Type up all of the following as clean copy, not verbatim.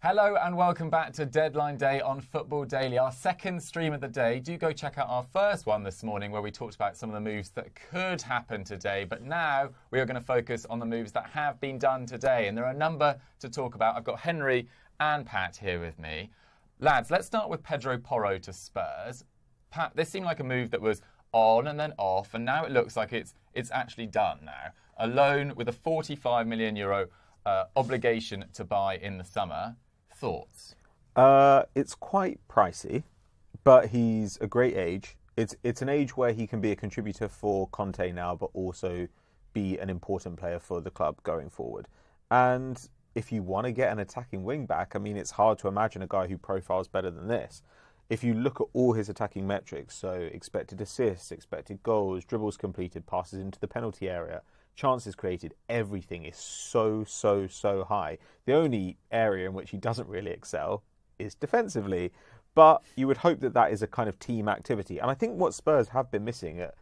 Hello and welcome back to Deadline Day on Football Daily, our second stream of the day. Do go check out our first one this morning where we talked about some of the moves that could happen today. But now we are going to focus on the moves that have been done today. And there are a number to talk about. I've got Henry and Pat here with me. Lads, let's start with Pedro Porro to Spurs. Pat, this seemed like a move that was on and then off, and now it looks like it's actually done now. A loan with a €45 million obligation to buy in the summer. Thoughts? It's quite pricey, but he's a great age. It's an age where he can be a contributor for Conte now, but also be an important player for the club going forward. And if you want to get an attacking wing back, I mean, it's hard to imagine a guy who profiles better than this. If you look at all his attacking metrics, so expected assists, expected goals, dribbles completed, passes into the penalty area, chances created, everything is so high. The only area in which he doesn't really excel is defensively, but you would hope that that is a kind of team activity. And I think what Spurs have been missing at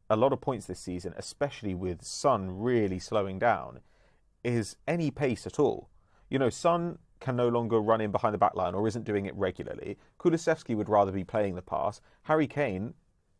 a lot of points this season, especially with Son really slowing down, is any pace at all. You know, Son can no longer run in behind the back line or isn't doing it regularly. Kulusevski would rather be playing the pass. Harry Kane,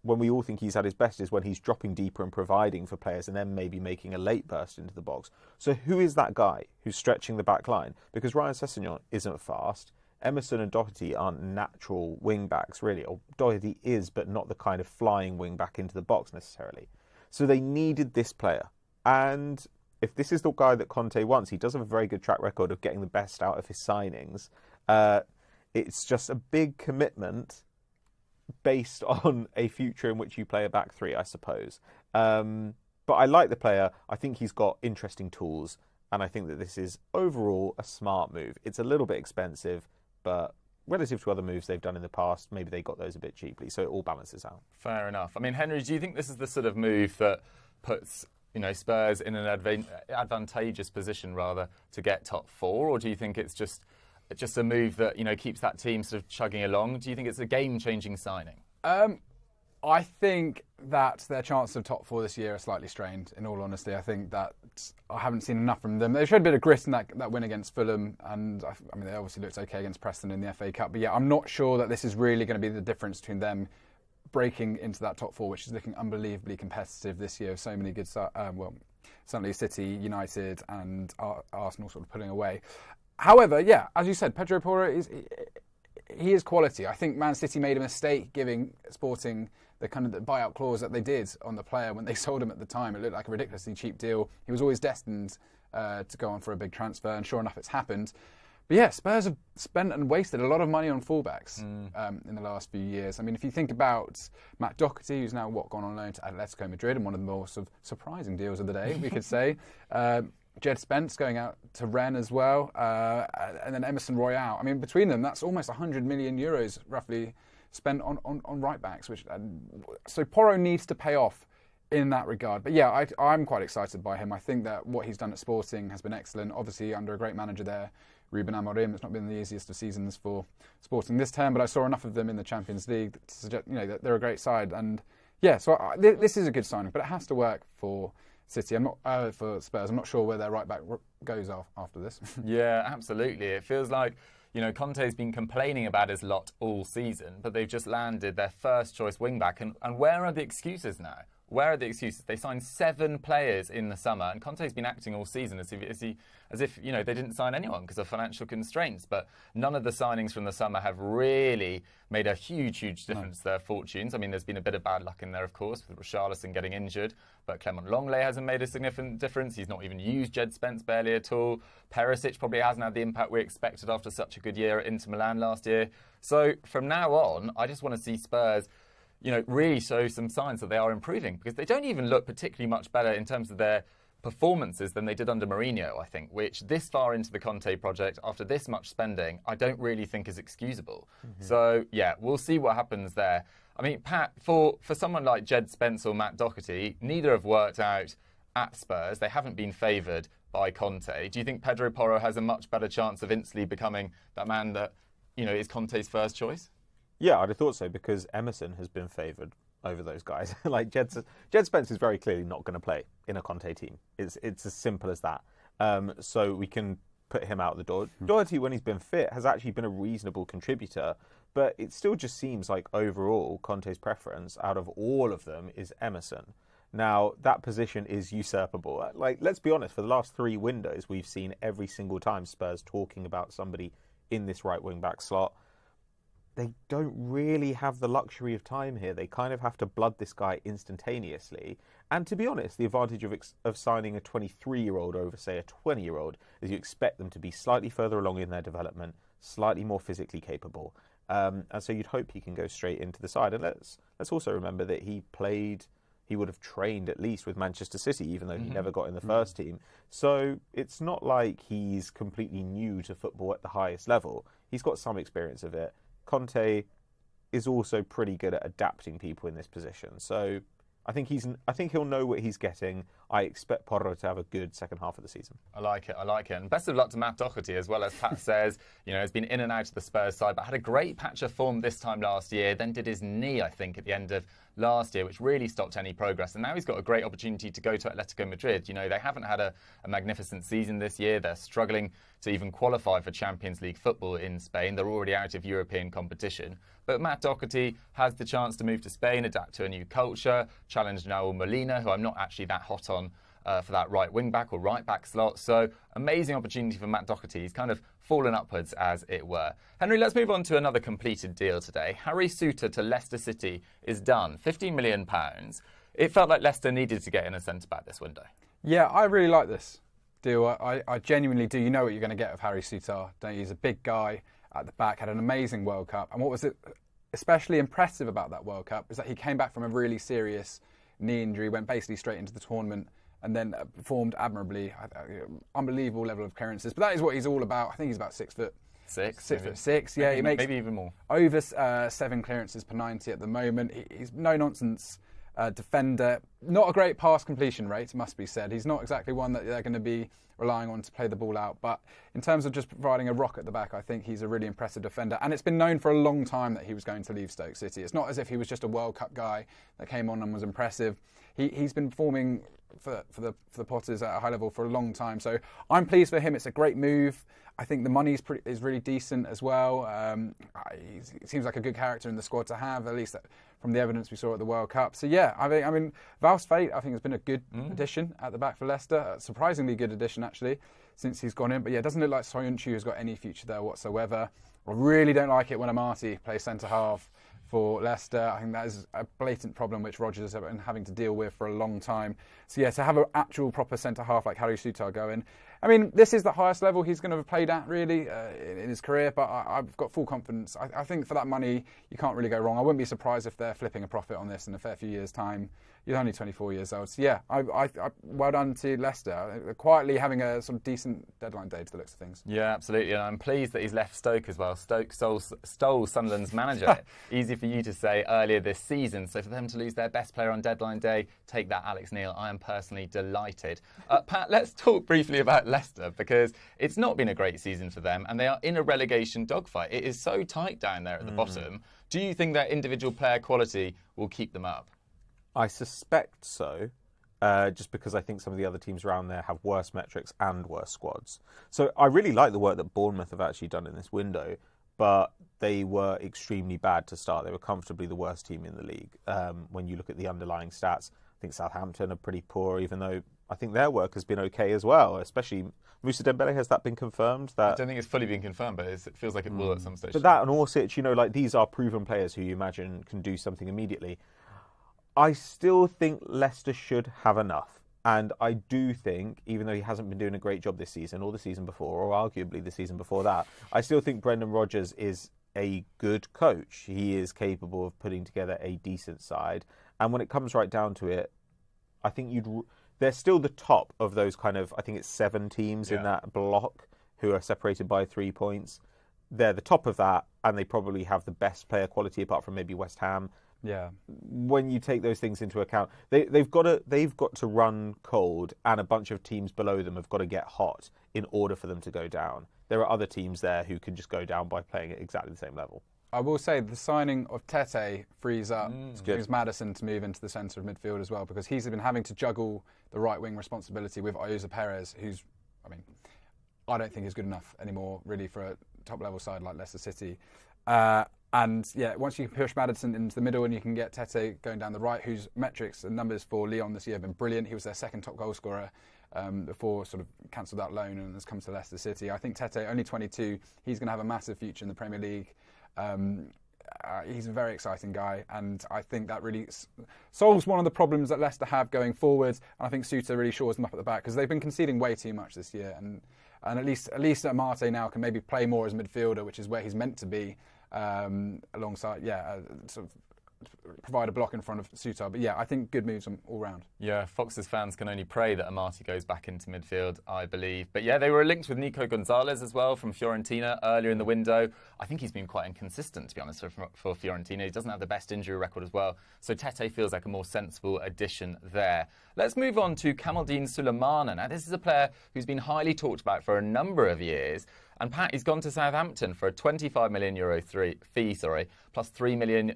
when we all think he's at his best, is when he's dropping deeper and providing for players and then maybe making a late burst into the box. So who is that guy who's stretching the back line? Because Ryan Sessegnon isn't fast. Emerson and Doherty aren't natural wing backs, really. Or Doherty is, but not the kind of flying wing back into the box necessarily. So they needed this player. And if this is the guy that Conte wants, he does have a very good track record of getting the best out of his signings. It's just a big commitment based on a future in which you play a back three, I suppose. But I like the player. I think he's got interesting tools. And I think that this is overall a smart move. It's a little bit expensive, but relative to other moves they've done in the past, maybe they got those a bit cheaply. So it all balances out. Fair enough. I mean, Henry, do you think this is the sort of move that puts Spurs in an advantageous position, rather, to get top four? Or do you think it's just a move that, keeps that team sort of chugging along? Do you think it's a game-changing signing? I think that their chances of top four this year are slightly strained, in all honesty. I think that I haven't seen enough from them. They showed a bit of grit in that win against Fulham, and I mean, they obviously looked okay against Preston in the FA Cup. But yeah, I'm not sure that this is really going to be the difference between them breaking into that top four, which is looking unbelievably competitive this year. So many good, certainly City, United and Arsenal sort of pulling away. However, yeah, as you said, Pedro Porro he is quality. I think Man City made a mistake giving Sporting the kind of the buyout clause that they did on the player when they sold him at the time. It looked like a ridiculously cheap deal. He was always destined to go on for a big transfer, and sure enough, it's happened. But yeah, Spurs have spent and wasted a lot of money on fullbacks in the last few years. I mean, if you think about Matt Doherty, who's now gone on loan to Atletico Madrid, and one of the more sort of surprising deals of the day, we could say. Jed Spence going out to Rennes as well, and then Emerson Royale. I mean, between them, that's almost €100 million roughly spent on right backs. So Porro needs to pay off in that regard. But yeah, I'm quite excited by him. I think that what he's done at Sporting has been excellent. Obviously, under a great manager there, Ruben Amorim. It's not been the easiest of seasons for Sporting this term, but I saw enough of them in the Champions League to suggest that they're a great side. And yeah, so this is a good signing, but it has to work for City. I'm not for Spurs. I'm not sure where their right back goes after this. Yeah, absolutely. It feels like Conte's been complaining about his lot all season, but they've just landed their first choice wing back. And where are the excuses now? Where are the excuses? They signed 7 players in the summer, and Conte's been acting all season as if they didn't sign anyone because of financial constraints. But none of the signings from the summer have really made a huge difference to their fortunes. I mean, there's been a bit of bad luck in there, of course, with Richarlison getting injured, but Clement Longley hasn't made a significant difference. He's not even used Jed Spence barely at all. Perisic probably hasn't had the impact we expected after such a good year at Inter Milan last year. So from now on, I just want to see Spurs really show some signs that they are improving, because they don't even look particularly much better in terms of their performances than they did under Mourinho, I think, which this far into the Conte project, after this much spending, I don't really think is excusable. Mm-hmm. So, yeah, we'll see what happens there. I mean, Pat, for someone like Jed Spence or Matt Doherty, neither have worked out at Spurs. They haven't been favoured by Conte. Do you think Pedro Porro has a much better chance of instantly becoming that man that, is Conte's first choice? Yeah, I'd have thought so, because Emerson has been favoured over those guys. Like Jed Spence is very clearly not going to play in a Conte team. It's as simple as that. So we can put him out the door. Doherty, when he's been fit, has actually been a reasonable contributor, but it still just seems like overall Conte's preference out of all of them is Emerson. Now, that position is usurpable. Like, let's be honest, for the last 3 windows, we've seen every single time Spurs talking about somebody in this right wing-back slot. They don't really have the luxury of time here. They kind of have to blood this guy instantaneously. And to be honest, the advantage of signing a 23-year-old over, say, a 20-year-old is you expect them to be slightly further along in their development, slightly more physically capable. And so you'd hope he can go straight into the side. And let's also remember that he would have trained at least with Manchester City, even though he never got in the first team. So it's not like he's completely new to football at the highest level. He's got some experience of it. Conte is also pretty good at adapting people in this position. So I think he'll know what he's getting. I expect Porro to have a good second half of the season. I like it. And best of luck to Matt Doherty as well. As Pat says, has been in and out of the Spurs side, but had a great patch of form this time last year, then did his knee, I think, at the end of last year, which really stopped any progress. And now he's got a great opportunity to go to Atletico Madrid. They haven't had a magnificent season this year. They're struggling to even qualify for Champions League football in Spain. They're already out of European competition. But Matt Doherty has the chance to move to Spain, adapt to a new culture, challenge Raul Molina, who I'm not actually that hot on for that right wing-back or right-back slot. So amazing opportunity for Matt Doherty. He's kind of fallen upwards, as it were. Henry, let's move on to another completed deal today. Harry Southampton to Leicester City is done. £15 million. It felt like Leicester needed to get in a centre-back this window. Yeah, I really like this deal. I genuinely do. You know what you're going to get of Harry Southampton, don't you? He's a big guy at the back, had an amazing World Cup. And what was especially impressive about that World Cup is that he came back from a really serious knee injury, went basically straight into the tournament, and then performed admirably. Unbelievable level of clearances. But that is what he's all about. I think he's about 6 foot. 6'6". Yeah, he makes maybe even more. Over 7 clearances per 90 at the moment. He's no nonsense defender. Not a great pass completion rate, must be said. He's not exactly one that they're going to be relying on to play the ball out. But in terms of just providing a rock at the back, I think he's a really impressive defender. And it's been known for a long time that he was going to leave Stoke City. It's not as if he was just a World Cup guy that came on and was impressive. He's been performing for the Potters at a high level for a long time. So I'm pleased for him. It's a great move. I think the money is really decent as well. He seems like a good character in the squad to have, at least from the evidence we saw at the World Cup. So yeah, I mean, Val's Fate, I think, has been a good addition at the back for Leicester. A surprisingly good addition, actually, since he's gone in. But yeah, it doesn't look like Soyuncu has got any future there whatsoever. I really don't like it when Amati plays centre-half for Leicester. I think that is a blatant problem which Rodgers has been having to deal with for a long time. So yeah, to have an actual proper centre-half like Harry Southampton going, I mean, this is the highest level he's going to have played at, really, in his career, but I've got full confidence. I think for that money, you can't really go wrong. I wouldn't be surprised if they're flipping a profit on this in a fair few years' time. He's only 24 years old. So, yeah, well done to Leicester. They're quietly having a sort of decent deadline day to the looks of things. Yeah, absolutely. And I'm pleased that he's left Stoke as well. Stoke stole Sunderland's manager. Easy for you to say earlier this season. So for them to lose their best player on deadline day, take that, Alex Neil. I am personally delighted. Pat, let's talk briefly about Leicester, because it's not been a great season for them and they are in a relegation dogfight. It is so tight down there at the bottom. Do you think that individual player quality will keep them up? I suspect so, just because I think some of the other teams around there have worse metrics and worse squads. So I really like the work that Bournemouth have actually done in this window, but they were extremely bad to start. They were comfortably the worst team in the league. When you look at the underlying stats, I think Southampton are pretty poor, even though I think their work has been okay as well, especially Moussa Dembele. Has that been confirmed? I don't think it's fully been confirmed, but it feels like it will at some stage. But that and Orsic, these are proven players who you imagine can do something immediately. I still think Leicester should have enough. And I do think, even though he hasn't been doing a great job this season or the season before, or arguably the season before that, I still think Brendan Rodgers is a good coach. He is capable of putting together a decent side. And when it comes right down to it, I think they're still the top of those kind of, I think it's 7 teams in that block who are separated by 3 points. They're the top of that, and they probably have the best player quality apart from maybe West Ham. Yeah. When you take those things into account, they've got to run cold, and a bunch of teams below them have got to get hot in order for them to go down. There are other teams there who can just go down by playing at exactly the same level. I will say the signing of Tete frees up Maddison to move into the centre of midfield as well, because he's been having to juggle the right wing responsibility with Ayuso Perez, who's, I don't think is good enough anymore, really, for a top-level side like Leicester City. And yeah, once you can push Maddison into the middle and you can get Tete going down the right, whose metrics and numbers for Lyon this year have been brilliant. He was their second top goal scorer before sort of cancelled that loan and has come to Leicester City. I think Tete, only 22, he's going to have a massive future in the Premier League. He's a very exciting guy, and I think that really solves one of the problems that Leicester have going forward. And I think Suter really shores them up at the back because they've been conceding way too much this year. And at least Amate now can maybe play more as a midfielder, which is where he's meant to be, alongside, sort of provide a block in front of Suter. But yeah, I think good moves all round. Yeah, Fox's fans can only pray that Amate goes back into midfield, I believe. But yeah, they were linked with Nico Gonzalez as well from Fiorentina earlier in the window. I think he's been quite inconsistent, to be honest, for Fiorentina. He doesn't have the best injury record as well. So Tete feels like a more sensible addition there. Let's move on to Kamaldeen Sulemana. Now, this is a player who's been highly talked about for a number of years. And Pat, he's gone to Southampton for a €25 million fee, plus €3 million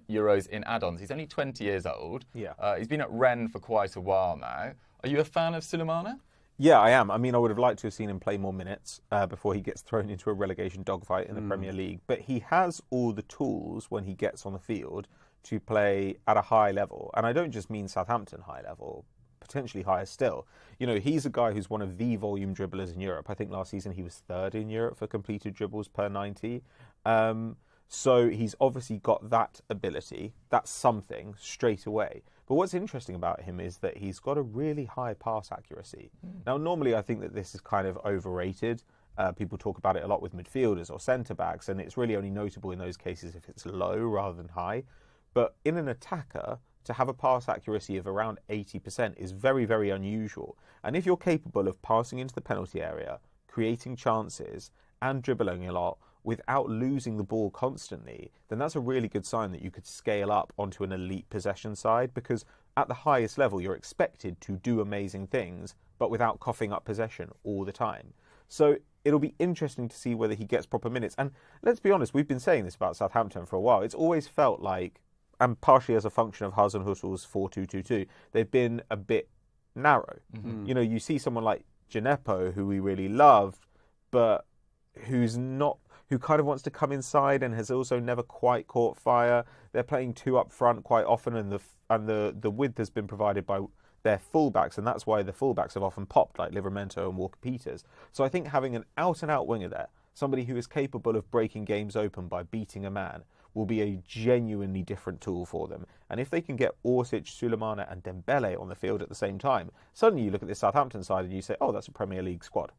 in add-ons. He's only 20 years old. Yeah. He's been at Rennes for quite a while now. Are you a fan of Sulemana? Yeah, I am. I mean, I would have liked to have seen him play more minutes before he gets thrown into a relegation dogfight in the Premier League. But he has all the tools when he gets on the field to play at a high level. And I don't just mean Southampton high level, potentially higher still. You know, he's a guy who's one of the volume dribblers in Europe. I think last season he was third in Europe for completed dribbles per 90. So he's obviously got that ability. That's something straight away. But what's interesting about him is that he's got a really high pass accuracy. Now, normally I think that this is kind of overrated. People talk about it a lot with midfielders or centre-backs, and it's really only notable in those cases if it's low rather than high. But in an attacker, to have a pass accuracy of around 80% is very, very unusual. And if you're capable of passing into the penalty area, creating chances, and dribbling a lot without losing the ball constantly, then that's a really good sign that you could scale up onto an elite possession side, because at the highest level, you're expected to do amazing things, but without coughing up possession all the time. So it'll be interesting to see whether he gets proper minutes. And let's be honest, we've been saying this about Southampton for a while. It's always felt like, and partially as a function of Hasenhüttl's 4-2-2-2, they've been a bit narrow. You know, you see someone like Gineppo, who we really loved, but who kind of wants to come inside and has also never quite caught fire. They're playing two up front quite often, and the width has been provided by their fullbacks, and that's why the fullbacks have often popped, like Livramento and Walker-Peters. So I think having an out-and-out winger there, somebody who is capable of breaking games open by beating a man, will be a genuinely different tool for them. And if they can get Orsic, Sulemana and Dembele on the field at the same time, suddenly you look at this Southampton side and you say, oh, that's a Premier League squad.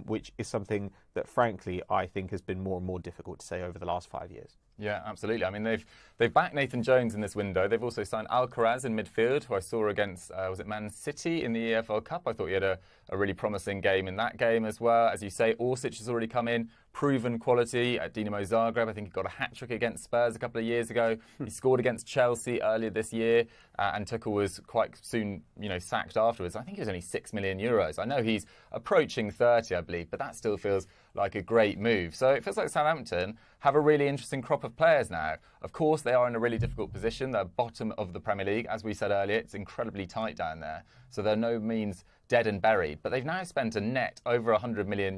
Which is something that, frankly, I think has been more and more difficult to say over the last 5 years. Yeah, absolutely. I mean, they've backed Nathan Jones in this window. They've also signed Alcaraz in midfield, who I saw against, was it Man City in the EFL Cup? I thought he had a really promising game in that game as well. As you say, Orsic has already come in, proven quality at Dinamo Zagreb. I think he got a hat-trick against Spurs a couple of years ago. He scored against Chelsea earlier this year, and Tuchel was quite soon, sacked afterwards. I think it was only €6 million. I know he's approaching 30, I believe, but that still feels like a great move. So it feels like Southampton have a really interesting crop of players now. Of course, they are in a really difficult position. They're bottom of the Premier League. As we said earlier, it's incredibly tight down there. So they're no means dead and buried. But they've now spent a net over €100 million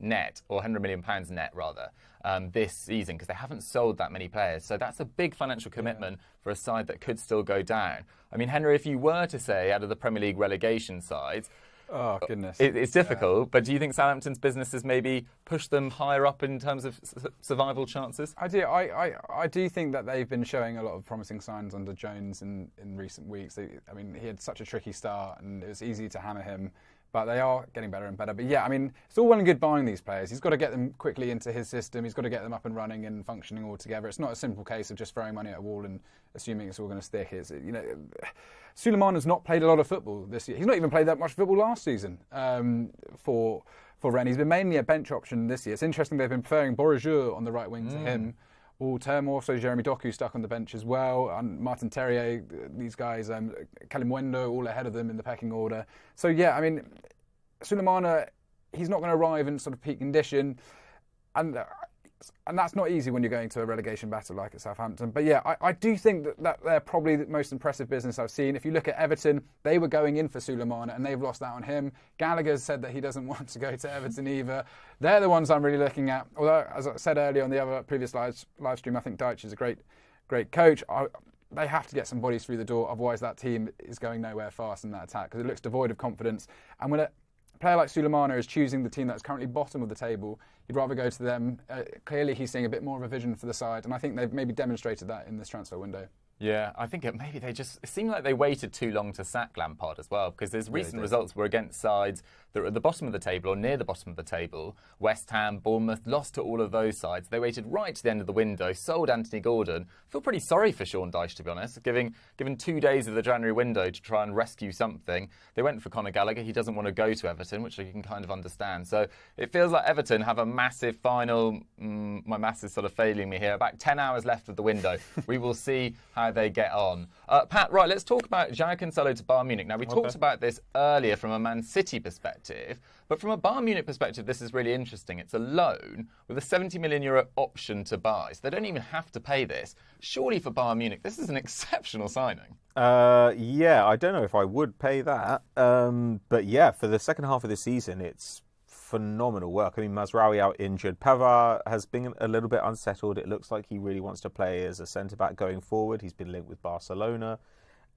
net, or £100 million net rather, this season, because they haven't sold that many players. So that's a big financial commitment for a side that could still go down. I mean, Henry, if you were to say out of the Premier League relegation sides, oh, goodness. It's difficult, but do you think Southampton's business has maybe pushed them higher up in terms of survival chances? I do. I do think that they've been showing a lot of promising signs under Jones in recent weeks. He had such a tricky start, and it was easy to hammer him. But they are getting better and better. But yeah, I mean, it's all well and good buying these players. He's got to get them quickly into his system. He's got to get them up and running and functioning all together. It's not a simple case of just throwing money at a wall and assuming it's all going to stick. Sulemana's not played a lot of football this year. He's not even played that much football last season for Rennes. He's been mainly a bench option this year. It's interesting they've been preferring Borrejeux on the right wing to him all term. Also, Jeremy Doku stuck on the bench as well, and Martin Terrier, these guys, Kalimwendo, all ahead of them in the pecking order. So yeah, I mean, Sulemana, he's not going to arrive in sort of peak condition, and and that's not easy when you're going to a relegation battle like at Southampton. But yeah, I do think that they're probably the most impressive business I've seen. If you look at Everton, they were going in for Suleiman and they've lost out on him. Gallagher's said that he doesn't want to go to Everton either. They're the ones I'm really looking at. Although, as I said earlier on the other previous live stream, I think Deitch is a great coach. They have to get some bodies through the door, otherwise that team is going nowhere fast in that attack because it looks devoid of confidence. And when a player like Suleimana is choosing the team that's currently bottom of the table, you'd rather go to them. Clearly, he's seeing a bit more of a vision for the side, and I think they've maybe demonstrated that in this transfer window. Yeah, I think maybe it seemed like they waited too long to sack Lampard as well, because his recent results were against sides that were at the bottom of the table or near the bottom of the table. West Ham, Bournemouth, lost to all of those sides. They waited right to the end of the window, sold Anthony Gordon. I feel pretty sorry for Sean Dyche, to be honest, given 2 days of the January window to try and rescue something. They went for Conor Gallagher. He doesn't want to go to Everton, which you can kind of understand. So it feels like Everton have a massive final, my maths is sort of failing me here, about 10 hours left of the window. We will see how they get on. Pat, right, let's talk about João Cancelo to Bayern Munich. Now, we talked about this earlier from a Man City perspective, but from a Bayern Munich perspective, this is really interesting. It's a loan with a €70 million option to buy, so they don't even have to pay this. Surely for Bayern Munich, this is an exceptional signing. Yeah, I don't know if I would pay that. But yeah, for the second half of the season, it's phenomenal work. I mean, Mazraoui out injured. Pavard has been a little bit unsettled. It looks like he really wants to play as a centre-back going forward. He's been linked with Barcelona.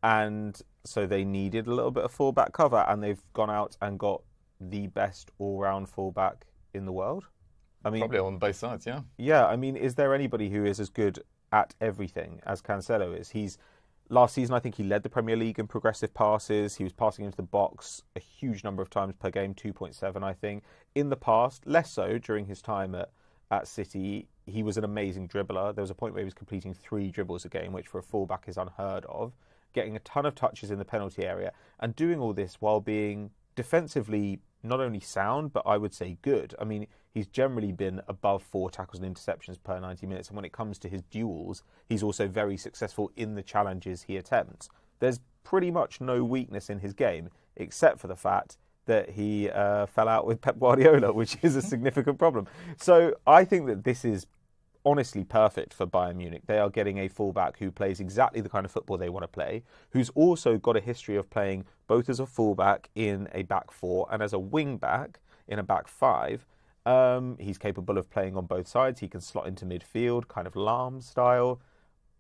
And so they needed a little bit of full-back cover, and they've gone out and got the best all-round full-back in the world. I mean, probably on both sides, yeah. Yeah, I mean, is there anybody who is as good at everything as Cancelo is? Last season, I think he led the Premier League in progressive passes. He was passing into the box a huge number of times per game, 2.7, I think. In the past, less so during his time at City, he was an amazing dribbler. There was a point where he was completing 3 dribbles a game, which for a fullback is unheard of. Getting a ton of touches in the penalty area and doing all this while being defensively not only sound, but I would say good. I mean, he's generally been above 4 tackles and interceptions per 90 minutes. And when it comes to his duels, he's also very successful in the challenges he attempts. There's pretty much no weakness in his game, except for the fact that he fell out with Pep Guardiola, which is a significant problem. So I think that this is honestly perfect for Bayern Munich. They are getting a fullback who plays exactly the kind of football they want to play, who's also got a history of playing both as a fullback in a back 4 and as a wing back in a back 5. He's capable of playing on both sides. He can slot into midfield, kind of Lahm style.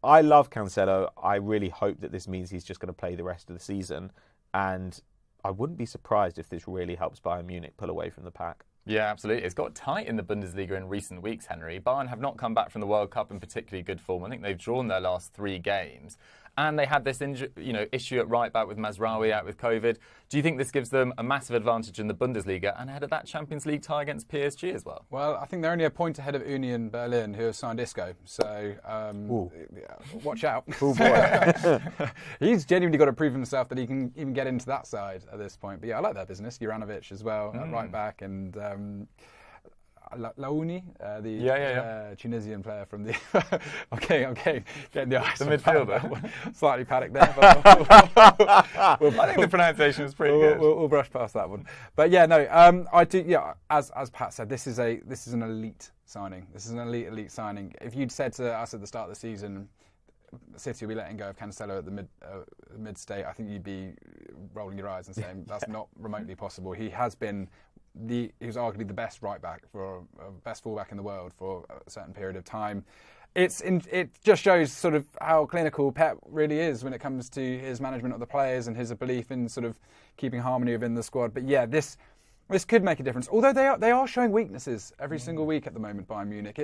I love Cancelo. I really hope that this means he's just going to play the rest of the season, and I wouldn't be surprised if this really helps Bayern Munich pull away from the pack. Yeah, absolutely. It's got tight in the Bundesliga in recent weeks, Henry. Bayern have not come back from the World Cup in particularly good form. I think they've drawn their last 3 games. And they had this issue at right back with Mazraoui out with COVID. Do you think this gives them a massive advantage in the Bundesliga and ahead of that Champions League tie against PSG as well? Well, I think they're only a point ahead of Union Berlin, who have signed Isco. So watch out. Oh boy. He's genuinely got to prove himself that he can even get into that side at this point. But yeah, I like their business. Juranovic as well at right back, and Laouni, the Tunisian player from the... okay, getting the eyes. The midfielder. Slightly panicked there. But I think the pronunciation was pretty good. We'll brush past that one. But yeah, no, I do. Yeah, as Pat said, this is an elite signing. This is an elite signing. If you'd said to us at the start of the season, City will be letting go of Cancelo at the mid-state, I think you'd be rolling your eyes and saying that's not remotely possible. He has been... he was arguably the best right back best fullback in the world for a certain period of time. It just shows sort of how clinical Pep really is when it comes to his management of the players and his belief in sort of keeping harmony within the squad. But yeah, this could make a difference. Although they are showing weaknesses every single week at the moment, Bayern Munich.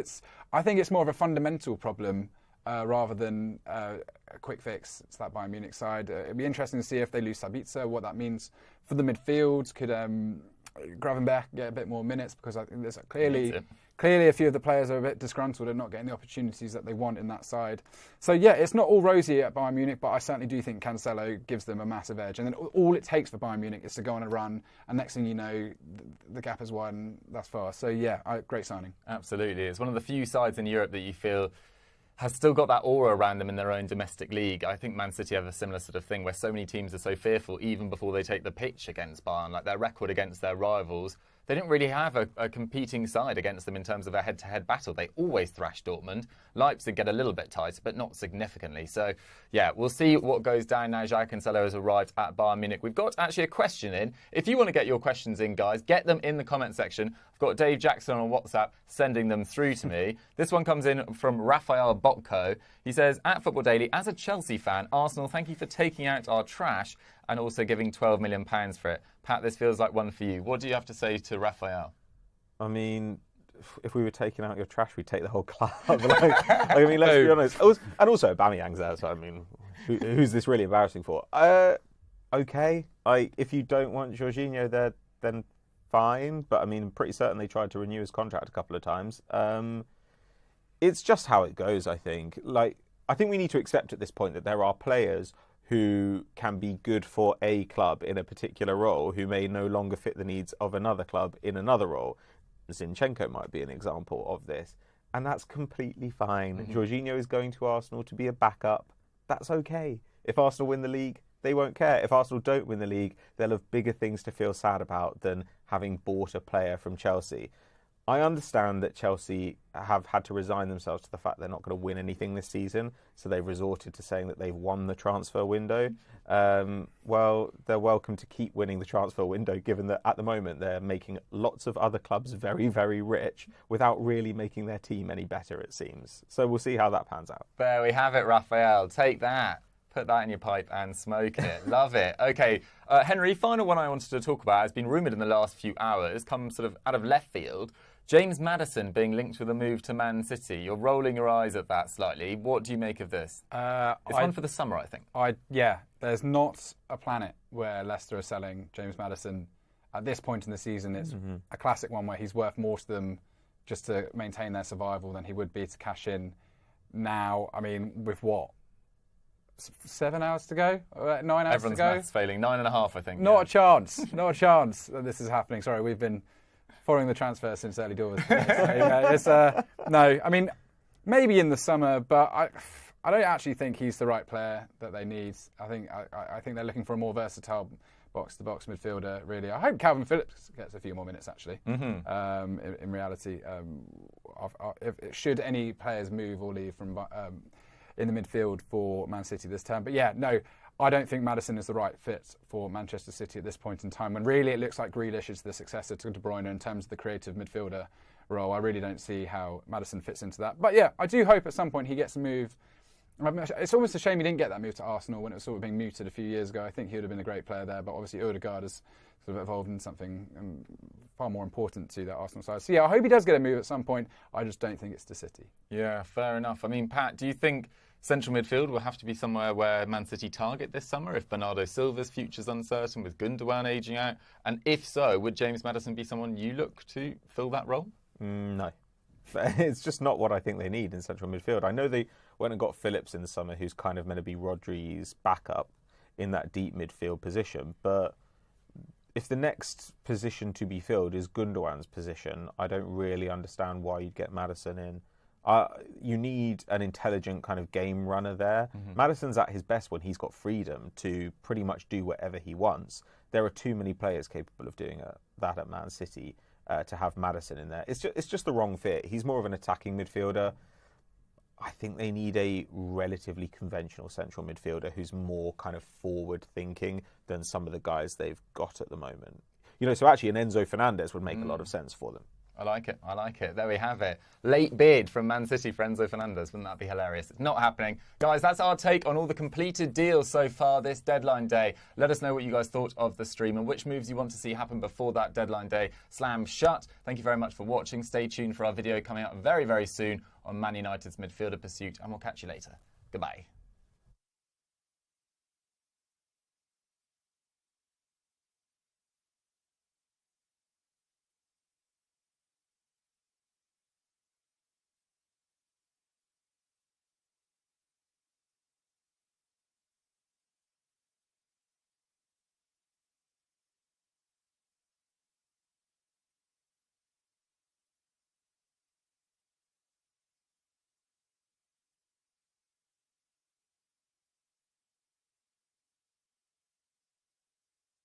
I think it's more of a fundamental problem rather than a quick fix to that Bayern Munich side. It'd be interesting to see if they lose Sabitzer, what that means for the midfield. Could Gravenberch get a bit more minutes, because I think there's clearly a few of the players are a bit disgruntled and not getting the opportunities that they want in that side. So yeah, it's not all rosy at Bayern Munich, but I certainly do think Cancelo gives them a massive edge. And then all it takes for Bayern Munich is to go on a run, and next thing you know, the gap has widened thus far. So yeah, great signing. Absolutely. It's one of the few sides in Europe that you feel has still got that aura around them in their own domestic league. I think Man City have a similar sort of thing where so many teams are so fearful even before they take the pitch against Bayern. Like their record against their rivals, they didn't really have a competing side against them in terms of a head-to-head battle. They always thrash Dortmund. Leipzig get a little bit tighter, but not significantly. So, yeah, we'll see what goes down now. João Cancelo has arrived at Bayern Munich. We've got actually a question in. If you want to get your questions in, guys, get them in the comment section. I've got Dave Jackson on WhatsApp sending them through to me. This one comes in from Rafael Botko. He says, at Football Daily, as a Chelsea fan, Arsenal, thank you for taking out our trash and also giving £12 million for it. Pat, this feels like one for you. What do you have to say to Rafael? I mean, if we were taking out your trash, we'd take the whole club. I mean, let's be honest. And also, Aubameyang's there, so I mean, who's this really embarrassing for? Okay. If you don't want Jorginho there, then fine. But I mean, I'm pretty certain they tried to renew his contract a couple of times. It's just how it goes, I think. I think we need to accept at this point that there are players who can be good for a club in a particular role who may no longer fit the needs of another club in another role. Zinchenko might be an example of this. And that's completely fine. Mm-hmm. Jorginho is going to Arsenal to be a backup. That's okay. If Arsenal win the league, they won't care. If Arsenal don't win the league, they'll have bigger things to feel sad about than having bought a player from Chelsea. I understand that Chelsea have had to resign themselves to the fact they're not going to win anything this season, so they've resorted to saying that they've won the transfer window. Well, they're welcome to keep winning the transfer window, given that at the moment they're making lots of other clubs very, very rich without really making their team any better, it seems. So we'll see how that pans out. There we have it, Raphael. Take that. Put that in your pipe and smoke it. Love it. Okay, Henry, final one I wanted to talk about has been rumoured in the last few hours, come sort of out of left field. James Maddison being linked with a move to Man City. You're rolling your eyes at that slightly. What do you make of this? It's one for the summer, I think. Yeah, there's not a planet where Leicester are selling James Maddison at this point in the season. It's a classic one where he's worth more to them just to maintain their survival than he would be to cash in now. I mean, with what? 7 hours to go? 9 hours Everyone's to go? maths failing. 9.5, I think. Not a chance. Not a chance that this is happening. Sorry, we've been following the transfer since early doors. No, I mean, maybe in the summer, but I don't actually think he's the right player that they need. I think they're looking for a more versatile box-to-box midfielder, really. I hope Calvin Phillips gets a few more minutes, actually. In reality, should any players move or leave from in the midfield for Man City this term. But yeah, no, I don't think Maddison is the right fit for Manchester City at this point in time, when really it looks like Grealish is the successor to De Bruyne in terms of the creative midfielder role. I really don't see how Maddison fits into that. But yeah, I do hope at some point he gets a move. It's almost a shame he didn't get that move to Arsenal when it was sort of being mooted a few years ago. I think he would have been a great player there, but obviously Odegaard has sort of evolved into something far more important to that Arsenal side. So yeah, I hope he does get a move at some point. I just don't think it's to City. Yeah, fair enough. I mean, Pat, do you think central midfield will have to be somewhere where Man City target this summer if Bernardo Silva's future's uncertain, with Gundogan ageing out? And if so, would James Maddison be someone you look to fill that role? No. It's just not what I think they need in central midfield. I know they went and got Phillips in the summer, who's kind of meant to be Rodri's backup in that deep midfield position. But if the next position to be filled is Gundogan's position, I don't really understand why you'd get Maddison in. You need an intelligent kind of game runner there. Maddison's at his best when he's got freedom to pretty much do whatever he wants. There are too many players capable of doing that at Man City to have Maddison in there. It's just the wrong fit. He's more of an attacking midfielder. I think they need a relatively conventional central midfielder who's more kind of forward-thinking than some of the guys they've got at the moment. You know, so actually an Enzo Fernandez would make a lot of sense for them. I like it. I like it. There we have it. Late bid from Man City for Enzo Fernandez. Wouldn't that be hilarious? It's not happening. Guys, that's our take on all the completed deals so far this deadline day. Let us know what you guys thought of the stream and which moves you want to see happen before that deadline day slams shut. Thank you very much for watching. Stay tuned for our video coming out very, very soon on Man United's midfielder pursuit, and we'll catch you later. Goodbye.